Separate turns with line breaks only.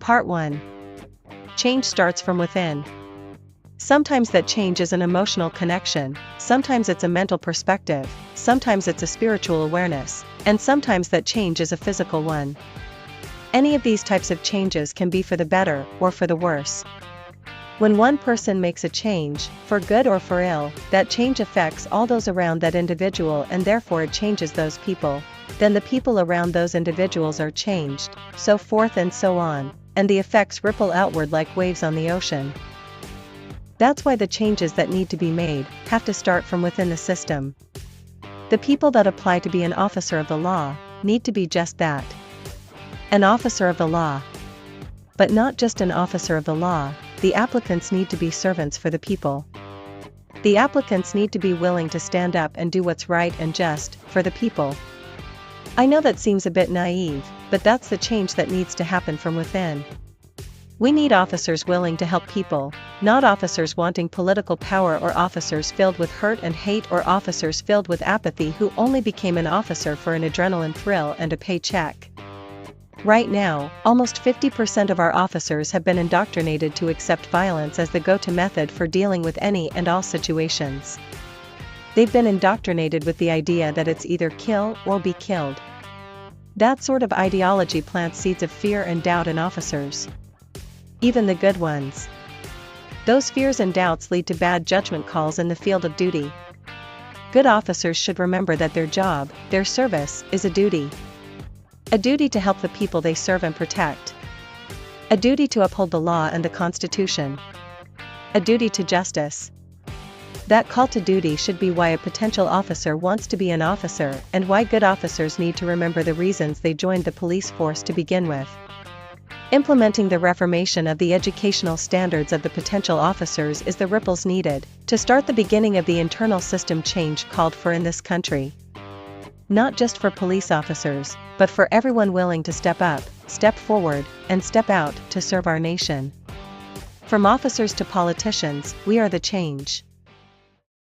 Part 1. Change starts from within. Sometimes that change is an emotional connection, sometimes it's a mental perspective, sometimes it's a spiritual awareness, and sometimes that change is a physical one. Any of these types of changes can be for the better or for the worse. When one person makes a change, for good or for ill, that change affects all those around that individual and therefore it changes those people. Then the people around those individuals are changed, so forth and so on, and the effects ripple outward like waves on the ocean. That's why the changes that need to be made have to start from within the system. The people that apply to be an officer of the law need to be just that. An officer of the law. But not just an officer of the law, the applicants need to be servants for the people. The applicants need to be willing to stand up and do what's right and just for the people. I know that seems a bit naive, but that's the change that needs to happen from within. We need officers willing to help people, not officers wanting political power or officers filled with hurt and hate or officers filled with apathy who only became an officer for an adrenaline thrill and a paycheck. Right now, almost 50% of our officers have been indoctrinated to accept violence as the go-to method for dealing with any and all situations. They've been indoctrinated with the idea that it's either kill or be killed. That sort of ideology plants seeds of fear and doubt in officers. Even the good ones. Those fears and doubts lead to bad judgment calls in the field of duty. Good officers should remember that their job, their service, is a duty. A duty to help the people they serve and protect. A duty to uphold the law and the Constitution. A duty to justice. That call to duty should be why a potential officer wants to be an officer and why good officers need to remember the reasons they joined the police force to begin with. Implementing the reformation of the educational standards of the potential officers is the ripples needed to start the beginning of the internal system change called for in this country. Not just for police officers, but for everyone willing to step up, step forward, and step out to serve our nation. From officers to politicians, we are the change.